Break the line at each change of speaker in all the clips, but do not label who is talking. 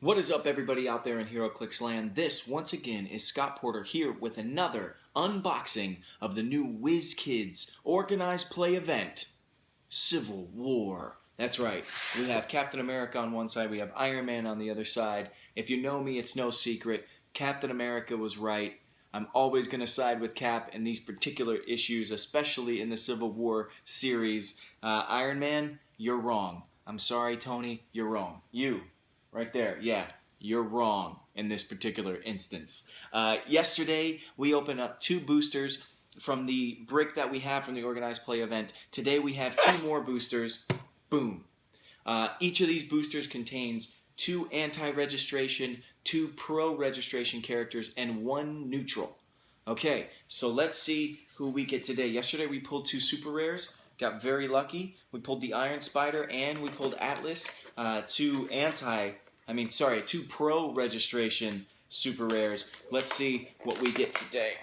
What is up, everybody out there in HeroClix land? This, once again, is Scott Porter here with another unboxing of the new WizKids organized play event, Civil War. That's right, we have Captain America on one side, we have Iron Man on the other side. If you know me, it's no secret, Captain America was right. I'm always going to side with Cap in these particular issues, especially in the Civil War series. Iron Man, you're wrong. I'm sorry, Tony, you're wrong. You. Right there, yeah, you're wrong in this particular instance. Yesterday, we opened up 2 boosters from the brick that we have from the organized play event. Today, we have 2 more boosters. Boom. Each of these boosters contains 2 anti-registration, 2 pro-registration characters, and 1 neutral. Okay, so let's see who we get today. Yesterday, we pulled 2 super rares. Got very lucky. We pulled the Iron Spider and we pulled Atlas, 2 pro registration super rares. Let's see what we get today.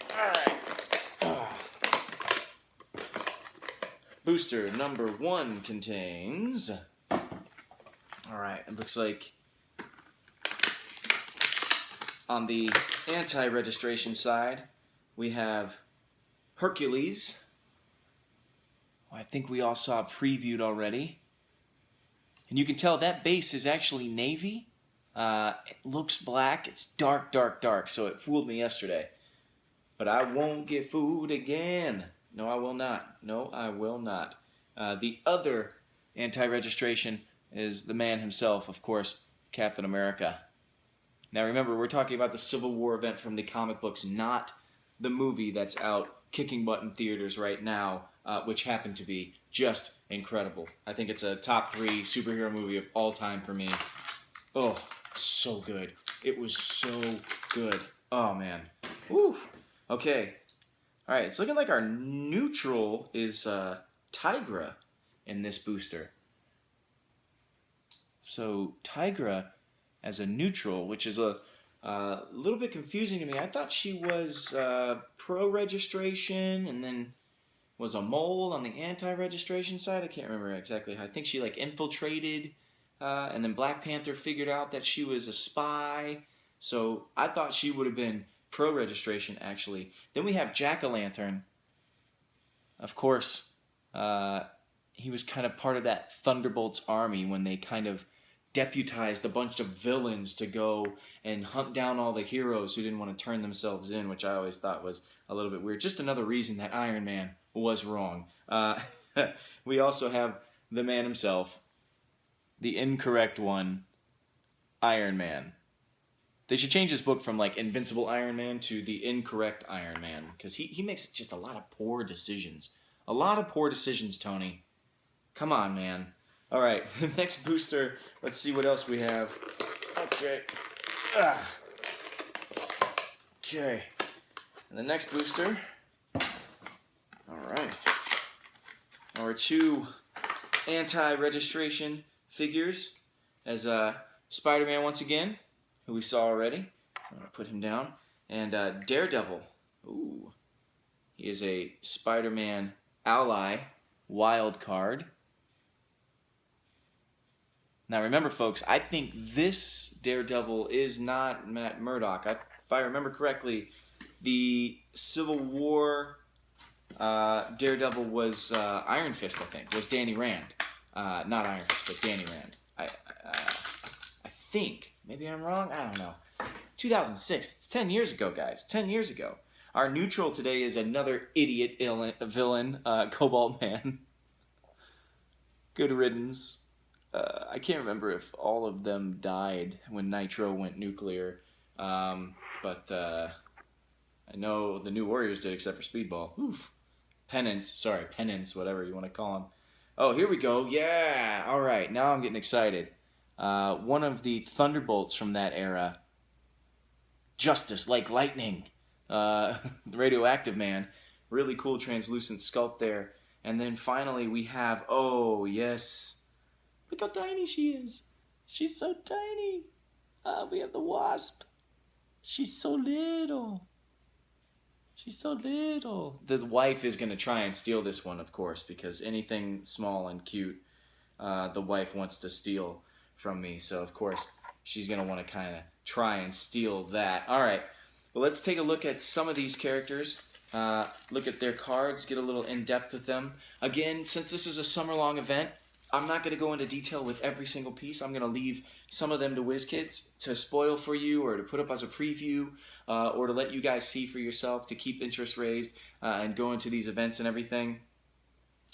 Alright. Booster number 1 contains... Alright, it looks like on the anti-registration side, we have Hercules. I think we all saw previewed already. And you can tell that base is actually navy. It looks black. It's dark, dark, dark. So it fooled me yesterday. But I won't get fooled again. No, I will not. No, I will not. The other anti-registration is the man himself, of course, Captain America. Now remember, we're talking about the Civil War event from the comic books, not the movie that's out kicking butt in theaters right now, which happened to be just incredible. I think it's a top 3 superhero movie of all time for me. Oh, so good. It was so good. Oh, man. Woo. Okay. All right, it's looking like our neutral is Tigra in this booster. So Tigra as a neutral, which is a little bit confusing to me. I thought she was pro-registration and then was a mole on the anti-registration side. I can't remember exactly how. I think she infiltrated and then Black Panther figured out that she was a spy. So I thought she would have been pro-registration, actually. Then we have Jack-o'-lantern. Of course, he was kind of part of that Thunderbolts army when they kind of deputized a bunch of villains to go and hunt down all the heroes who didn't want to turn themselves in, which I always thought was a little bit weird. Just another reason that Iron Man was wrong. We also have the man himself, the incorrect one, Iron Man. They should change his book from Invincible Iron Man to the incorrect Iron Man, because he makes just a lot of poor decisions. A lot of poor decisions, Tony. Come on, man. All right, the next booster, let's see what else we have. Okay. Okay. And the next booster, all right, our 2 anti-registration figures as Spider-Man once again, who we saw already. I'm going to put him down. And Daredevil. Ooh. He is a Spider-Man ally wild card. Now remember, folks, I think this Daredevil is not Matt Murdock. If I remember correctly, the Civil War Daredevil was Iron Fist, I think. Was Danny Rand. Not Iron Fist, but Danny Rand. I think. Maybe I'm wrong? I don't know. 2006. It's 10 years ago, guys. 10 years ago. Our neutral today is another idiot villain, Cobalt Man. Good riddance. I can't remember if all of them died when Nitro went nuclear, but I know the New Warriors did, except for Speedball. Oof. Penance, whatever you want to call him. Oh, here we go. Yeah, all right, now I'm getting excited. One of the Thunderbolts from that era, Justice Like Lightning, the Radioactive Man. Really cool translucent sculpt there. And then finally we have, oh, yes. Look how tiny she is. She's so tiny. We have the Wasp. She's so little. She's so little. The wife is going to try and steal this one, of course, because anything small and cute, the wife wants to steal from me. So, of course, she's going to want to kind of try and steal that. All right, well, let's take a look at some of these characters. Look at their cards, get a little in-depth with them. Again, since this is a summer-long event, I'm not going to go into detail with every single piece. I'm going to leave some of them to WizKids to spoil for you, or to put up as a preview, or to let you guys see for yourself, to keep interest raised and go into these events and everything.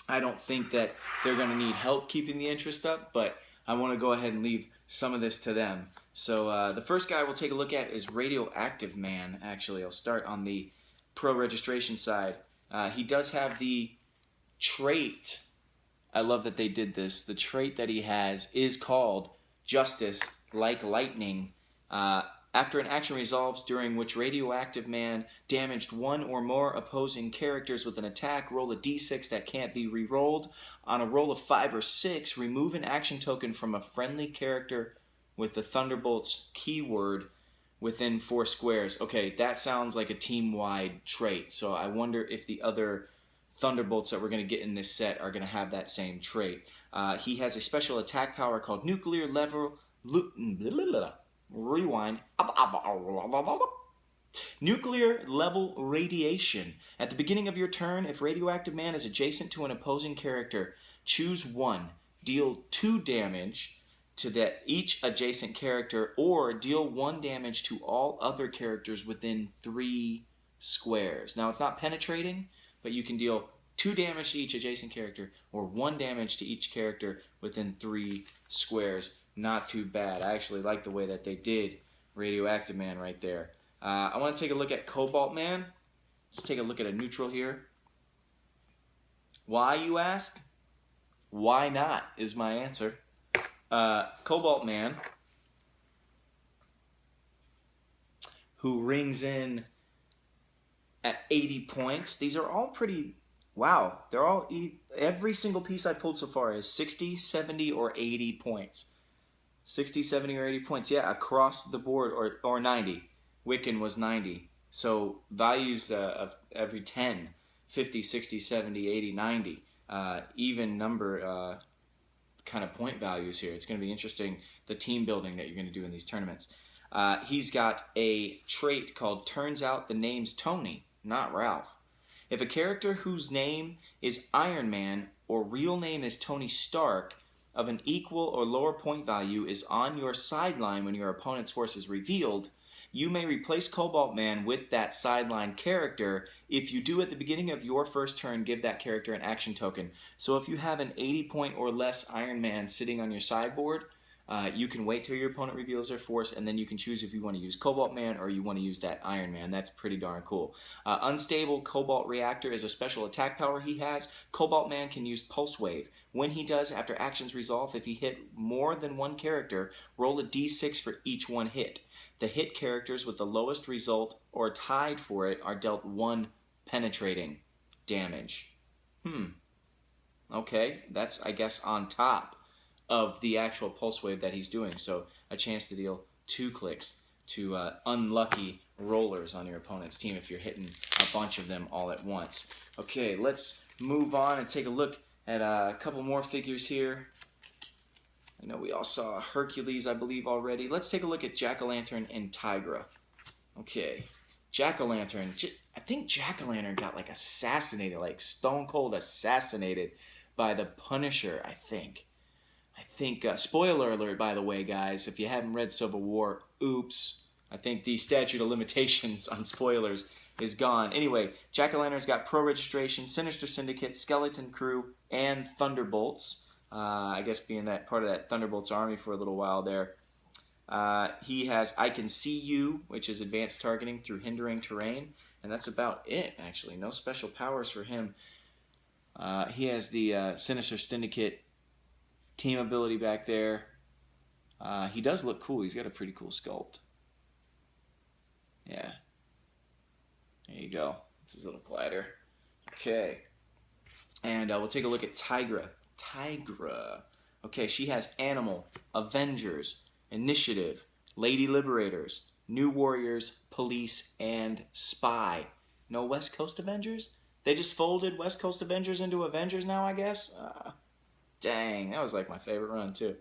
I don't think that they're going to need help keeping the interest up, but I want to go ahead and leave some of this to them. So the first guy we'll take a look at is Radioactive Man. Actually, I'll start on the pro registration side. He does have the trait. I love that they did this. The trait that he has is called Justice Like Lightning. After an action resolves during which Radioactive Man damaged one or more opposing characters with an attack, roll a d6 that can't be re-rolled. On a roll of 5 or 6, remove an action token from a friendly character with the Thunderbolts keyword within 4 squares. Okay, that sounds like a team-wide trait, so I wonder if the other Thunderbolts that we're going to get in this set are going to have that same trait. He has a special attack power called Nuclear Level... Rewind. Nuclear Level Radiation. At the beginning of your turn, if Radioactive Man is adjacent to an opposing character, choose 1. Deal 2 damage to each adjacent character, or deal 1 damage to all other characters within 3 squares. Now, it's not penetrating, but you can deal 2 damage to each adjacent character, or 1 damage to each character within 3 squares. Not too bad. I actually like the way that they did Radioactive Man right there. I want to take a look at Cobalt Man. Let's take a look at a neutral here. Why, you ask? Why not is my answer. Cobalt Man, who rings in at 80 points. These are all pretty... Wow. They're all... Every single piece I pulled so far is 60, 70, or 80 points. 60, 70, or 80 points. Yeah, across the board, or 90. Wiccan was 90. So values of every 10, 50, 60, 70, 80, 90. Even number kind of point values here. It's going to be interesting, the team building that you're going to do in these tournaments. He's got a trait called Turns Out the Name's Tony, not Ralph. If a character whose name is Iron Man or real name is Tony Stark of an equal or lower point value is on your sideline when your opponent's force is revealed, you may replace Cobalt Man with that sideline character. If you do at the beginning of your first turn, give that character an action token. So if you have an 80 point or less Iron Man sitting on your sideboard, you can wait till your opponent reveals their force, and then you can choose if you want to use Cobalt Man or you want to use that Iron Man. That's pretty darn cool. Unstable Cobalt Reactor is a special attack power he has. Cobalt Man can use Pulse Wave. When he does, after actions resolve, if he hit more than one character, roll a d6 for each one hit. The hit characters with the lowest result or tied for it are dealt 1 penetrating damage. Okay, that's, I guess, on top of the actual Pulse Wave that he's doing. So a chance to deal 2 clicks to unlucky rollers on your opponent's team if you're hitting a bunch of them all at once. Okay, let's move on and take a look at a couple more figures here. I know we all saw Hercules, I believe, already. Let's take a look at Jack-O-Lantern and Tigra. Okay, Jack-O-Lantern. I think Jack-O-Lantern got like assassinated, like stone cold assassinated by the Punisher, I think. Spoiler alert, by the way, guys, if you haven't read Civil War, oops. I think the statute of limitations on spoilers is gone. Anyway, Jack-O-Lantern's got Pro Registration, Sinister Syndicate, Skeleton Crew, and Thunderbolts. I guess being that part of that Thunderbolts army for a little while there. He has I Can See You, which is advanced targeting through hindering terrain, and that's about it, actually. No special powers for him. He has the Sinister Syndicate team ability back there. He does look cool. He's got a pretty cool sculpt. Yeah. There you go. It's his little glider. Okay. And we'll take a look at Tigra. Okay, she has Animal, Avengers, Initiative, Lady Liberators, New Warriors, Police, and Spy. No West Coast Avengers? They just folded West Coast Avengers into Avengers now, I guess? Dang, that was like my favorite run, too.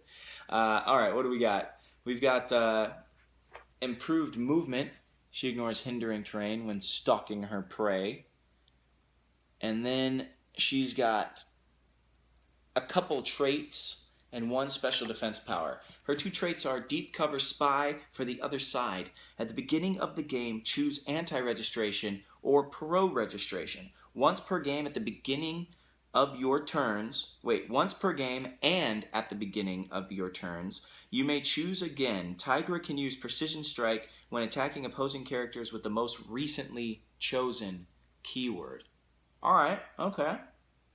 Alright, what do we got? We've got improved movement. She ignores hindering terrain when stalking her prey. And then she's got a couple traits and one special defense power. Her two traits are Deep Cover Spy for the other side. At the beginning of the game, choose anti-registration or pro-registration. Once per game at the beginning of your turns, once per game and at the beginning of your turns, you may choose again. Tigra can use Precision Strike when attacking opposing characters with the most recently chosen keyword. Alright, okay.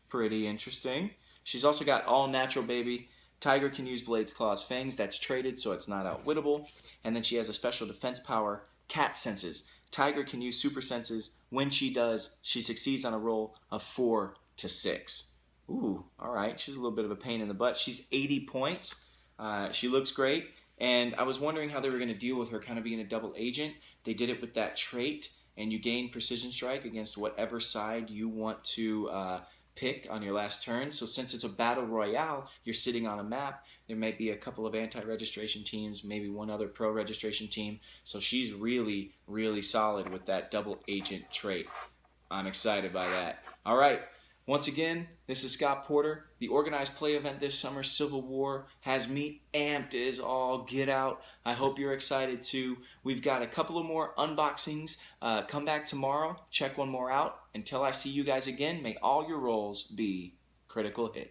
Pretty interesting. She's also got All Natural Baby. Tiger can use Blade's Claw's Fangs. That's traded, so it's not outwittable. And then she has a special defense power, Cat Senses. Tiger can use Super Senses. When she does, she succeeds on a roll of 4 to 6. Ooh, all right. She's a little bit of a pain in the butt. She's 80 points. She looks great. And I was wondering how they were going to deal with her kind of being a double agent. They did it with that trait, and you gain Precision Strike against whatever side you want to pick on your last turn. So since it's a battle royale, you're sitting on a map. There may be a couple of anti-registration teams, maybe one other pro-registration team. So she's really, really solid with that double agent trait. I'm excited by that. All right. Once again, this is Scott Porter. The organized play event this summer, Civil War, has me amped as all get out. I hope you're excited too. We've got a couple of more unboxings. Come back tomorrow, check one more out. Until I see you guys again, may all your rolls be critical hits.